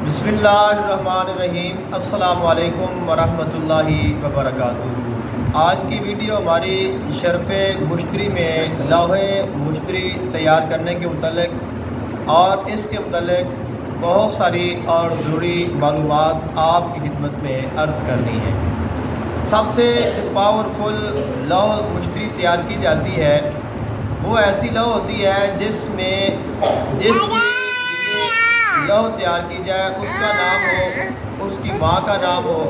बिस्मिल्लाहिर्रहमानिर्रहीम। अस्सलामु अलैकुम वरहमतुल्लाहि वबरकातुहू। आज की वीडियो हमारी शरफ़ मुश्तरी में लौहे मुश्तरी तैयार करने के मुतल्लिक़ और इसके मुतल्लिक़ बहुत सारी और ज़रूरी मालूमात आपकी खिदमत में अर्ज़ करनी है। सबसे पावरफुल लौह मुश्तरी तैयार की जाती है वो ऐसी लौह होती है जिसकी लौह तैयार की जाए उसका नाम हो, उसकी माँ का नाम हो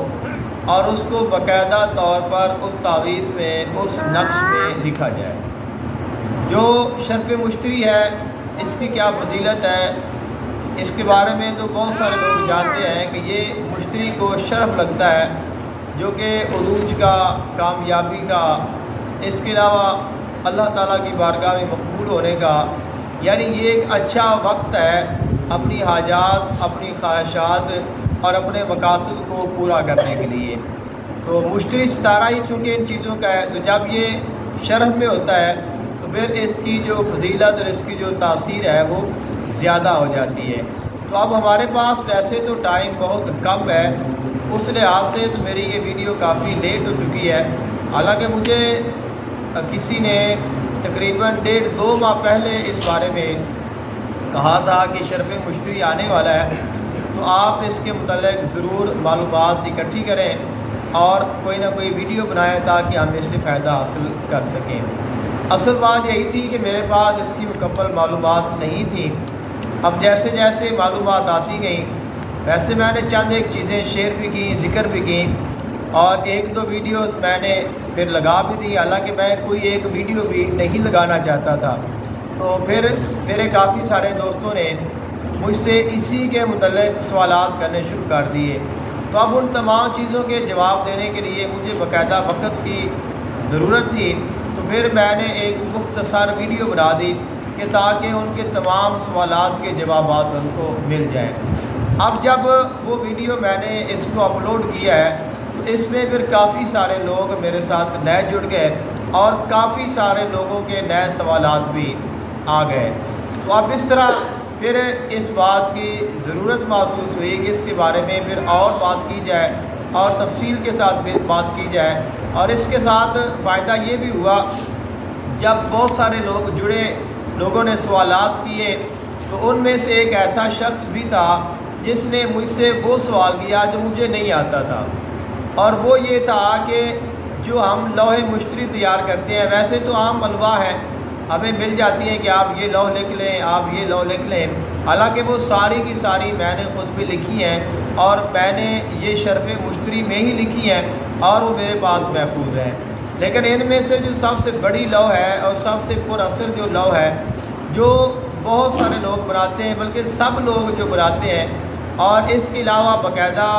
और उसको बाकायदा तौर पर उस तावीज़ में उस नक्श में लिखा जाए। जो शरफ़ मुश्तरी है इसकी क्या फजीलत है, इसके बारे में तो बहुत सारे लोग जानते हैं कि ये मुश्तरी को शरफ़ लगता है जो कि उरूज का, कामयाबी का, इसके अलावा अल्लाह ताला की बारगाह में मकबूल होने का, यानी ये एक अच्छा वक्त है अपनी हाजात, अपनी ख्वाहिशात और अपने मकासद को पूरा करने के लिए। तो मुश्तरी सितारा ही चूँकि इन चीज़ों का है, तो जब ये शरफ़ में होता है तो फिर इसकी जो फजीलत और इसकी जो तासीर है वो ज़्यादा हो जाती है। तो अब हमारे पास वैसे तो टाइम बहुत कम है, उस लिहाज से तो मेरी ये वीडियो काफ़ी लेट हो चुकी है। हालांकि मुझे किसी ने तकरीबन 1.5-2 माह पहले इस बारे में कहा था कि शरफ़ मुश्तरी आने वाला है, तो आप इसके मुतल्लिक़ ज़रूर मालूमात इकट्ठी करें और कोई ना कोई वीडियो बनाएं ताकि हम इससे फ़ायदा हासिल कर सकें। असल बात यही थी कि मेरे पास इसकी मुकम्मल मालूमात नहीं थी। अब जैसे जैसे मालूमात आती गई वैसे मैंने चंद एक चीज़ें शेयर भी की, ज़िक्र भी की और 1-2 वीडियो मैंने फिर लगा भी दी। हालांकि मैं कोई एक वीडियो भी नहीं लगाना चाहता था, तो फिर मेरे काफ़ी सारे दोस्तों ने मुझसे इसी के मुतल्लिक़ सवालात करने शुरू कर दिए। तो अब उन तमाम चीज़ों के जवाब देने के लिए मुझे बाकायदा वक्त की ज़रूरत थी। तो फिर मैंने एक मुख्तसर वीडियो बना दी कि ताकि उनके तमाम सवालात के जवाबात उनको मिल जाएँ। अब जब वो वीडियो मैंने इसको अपलोड किया है तो इसमें फिर काफ़ी सारे लोग मेरे साथ नए जुड़ गए और काफ़ी सारे लोगों के नए सवालात भी आ गए। तो अब इस तरह फिर इस बात की ज़रूरत महसूस हुई कि इसके बारे में फिर और बात की जाए और तफसील के साथ भी बात की जाए। और इसके साथ फ़ायदा ये भी हुआ, जब बहुत सारे लोग जुड़े, लोगों ने सवालात किए, तो उनमें से एक ऐसा शख्स भी था जिसने मुझसे वो सवाल किया जो मुझे नहीं आता था, और वो ये था कि जो हम लौहे मुश्तरी तैयार करते हैं, वैसे तो आम मलबा है, हमें मिल जाती है कि आप ये लौह लिख लें, आप ये लौह लिख लें। हालांकि वो सारी की सारी मैंने ख़ुद भी लिखी हैं और मैंने ये शरफ़ मुश्तरी में ही लिखी हैं और वो मेरे पास महफूज हैं। लेकिन इनमें से जो सबसे बड़ी लौह है और सबसे पुरअसर जो लौह है, जो बहुत सारे लोग बनाते हैं, बल्कि सब लोग जो बनाते हैं, और इसके अलावा बाकायदा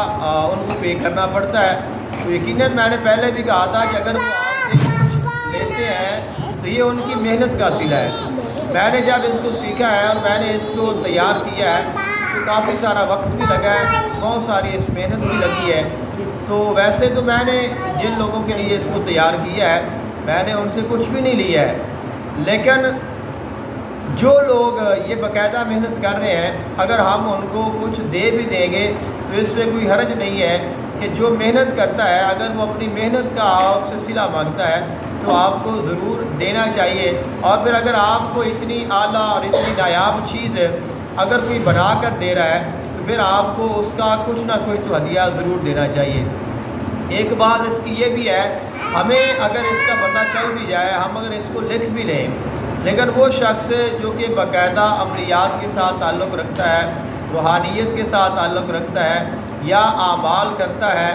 उनको पे करना पड़ता है। तो यकीनन मैंने पहले भी कहा था कि अगर वो आपसे लेते हैं तो ये उनकी मेहनत का सिला है। मैंने जब इसको सीखा है और मैंने इसको तैयार किया है तो काफ़ी सारा वक्त भी लगा है, बहुत सारी इस मेहनत भी लगी है। तो वैसे तो मैंने जिन लोगों के लिए इसको तैयार किया है मैंने उनसे कुछ भी नहीं लिया है, लेकिन जो लोग ये बाकायदा मेहनत कर रहे हैं, अगर हम उनको कुछ दे भी देंगे तो इसमें कोई हर्ज नहीं है कि जो मेहनत करता है अगर वो अपनी मेहनत का आपसे सिला मांगता है तो आपको ज़रूर देना चाहिए। और फिर अगर आपको इतनी आला और इतनी नायाब चीज़ अगर कोई बना कर दे रहा है तो फिर आपको उसका कुछ ना कुछ तो हदिया ज़रूर देना चाहिए। एक बात इसकी ये भी है, हमें अगर इसका पता चल भी जाए, हम अगर इसको लिख भी लें, लेकिन वो शख्स जो कि बाकायदा अमलियात के साथ ताल्लुक़ रखता है, रूहानियत के साथ ताल्लुक़ रखता है या आमाल करता है,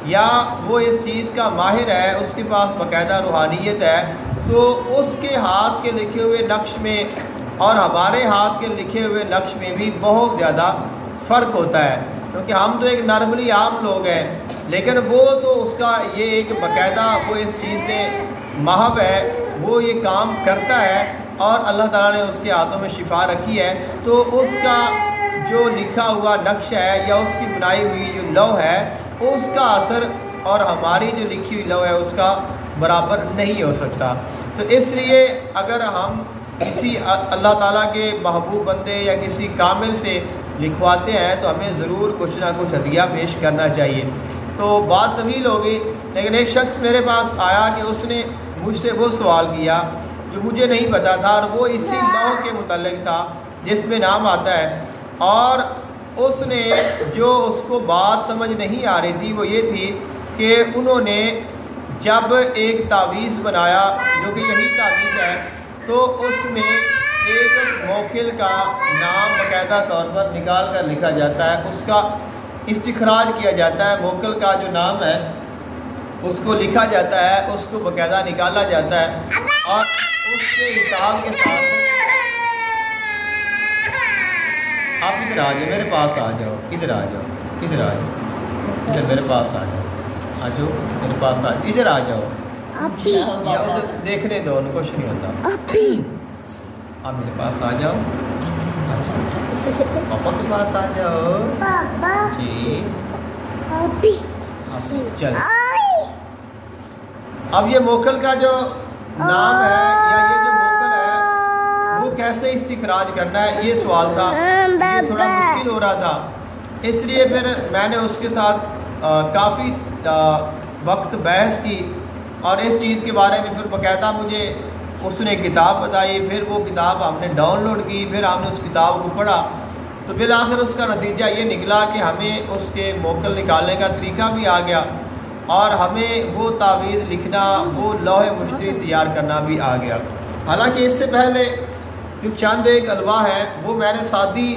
या वो इस चीज़ का माहिर है, उसके पास बाकायदा रूहानियत है, तो उसके हाथ के लिखे हुए नक्श में और हमारे हाथ के लिखे हुए नक्श में भी बहुत ज़्यादा फ़र्क होता है। क्योंकि हम तो एक नॉर्मली आम लोग हैं, लेकिन वो तो उसका ये एक बाकायदा वो इस चीज़ में महव है, वो ये काम करता है और अल्लाह ताला ने उसके हाथों में शिफा रखी है। तो उसका जो लिखा हुआ नक्श है या उसकी बनाई हुई जो लौह है उसका असर और हमारी जो लिखी हुई लौह है उसका बराबर नहीं हो सकता। तो इसलिए अगर हम किसी अल्लाह ताला के महबूब बंदे या किसी कामिल से لکھواتے ہیں تو ہمیں ضرور کچھ نہ کچھ ہدیہ پیش کرنا چاہیے۔ تو بات طویل ہو گئی، لیکن ایک شخص میرے پاس آیا کہ اس نے مجھ سے وہ سوال کیا جو مجھے نہیں پتا تھا، اور وہ اسی لوح کے متعلق تھا جس میں نام آتا ہے، اور اس نے جو اس کو بات سمجھ نہیں آ رہی تھی وہ یہ تھی کہ انہوں نے جب ایک تعویذ بنایا جو کہ یہی تعویذ ہے، تو اس میں ایک موکل کا نام باقاعدہ طور پر نکال کر لکھا جاتا ہے، اس کا استخراج کیا جاتا ہے، موکل کا جو نام ہے اس کو لکھا جاتا ہے، اس کو باقاعدہ نکالا جاتا ہے، اور اس کے حساب کے ساتھ آپ ادھر آ جاؤ، میرے پاس آ جاؤ، ادھر آ جاؤ، ادھر آ جاؤ، ادھر میرے پاس آ جاؤ، آ جاؤ میرے پاس آ جاؤ، ادھر آ جاؤ، یا ادھر دیکھنے دو، ان کچھ نہیں ہوتا، آپ میرے پاس آ جاؤ، پاپا کے پاس آ جاؤ جی، چلو اب یہ موکل کا جو نام ہے یا یہ جو موکل ہے وہ کیسے استخراج کرنا ہے، یہ سوال تھا، یہ تھوڑا مشکل ہو رہا تھا، اس لیے پھر میں نے اس کے ساتھ کافی وقت بحث کی، اور اس چیز کے بارے میں پھر باقاعدہ مجھے اس نے کتاب بتائی، پھر وہ کتاب ہم نے ڈاؤن لوڈ کی، پھر ہم نے اس کتاب کو پڑھا، تو بالآخر اس کا نتیجہ یہ نکلا کہ ہمیں اس کے موکل نکالنے کا طریقہ بھی آ گیا، اور ہمیں وہ تعویذ لکھنا، وہ لوح مشتری تیار کرنا بھی آ گیا۔ حالانکہ اس سے پہلے جو چند ایک الواح ہے وہ میں نے سادی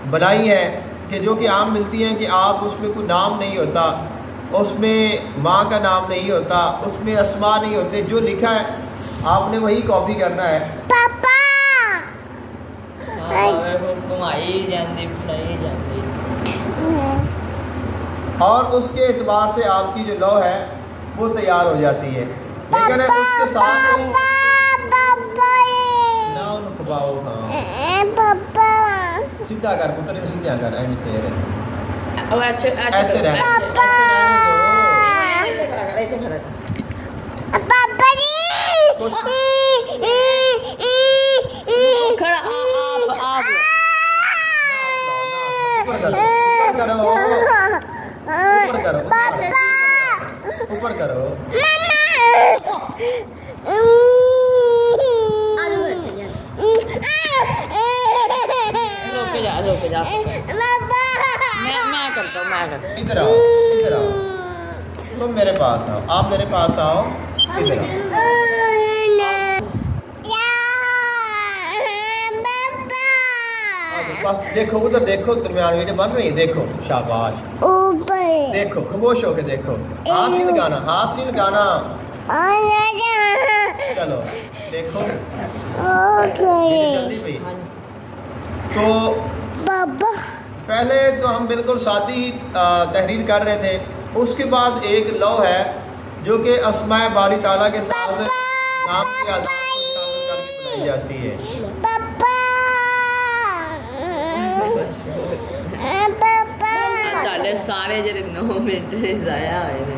بنائی ہے کہ جو کہ عام ملتی ہیں، کہ آپ اس میں کوئی نام نہیں ہوتا، اس میں ماں کا نام نہیں ہوتا، اس میں اسماء نہیں ہوتے، جو لکھا ہے آپ نے وہی کاپی کرنا ہے۔ اور اس کے اعتبار سے آپ کی جو لوح ہے وہ تیار ہو جاتی ہے، لیکن اس کے ساتھ سیدھا کر پتر، سیدھا کر، پھر ایسے رہنے اوپر کرو، ادھر آؤ، ادھر آؤ، تم میرے پاس آؤ، آپ میرے پاس آؤ، ادھر آؤ، بس دیکھو ادھر، دیکھو درمیان ویڈیو بن رہی ہے، دیکھو، شاباش، دیکھو خاموش ہو کے دیکھو، ہاتھ نہیں لگانا، ہاتھ نہیں لگانا، چلو دیکھو جلدی بھائی۔ تو پہلے تو ہم بالکل سادی تحریر کر رہے تھے، اس کے بعد ایک لوح ہے جو کہ اسماء باری تعالیٰ کے ساتھ نام کی اعداد کو شامل کر کے بنائی جاتی ہے۔ سارے جڑے 9 منٹ ضائع ہوئے نے۔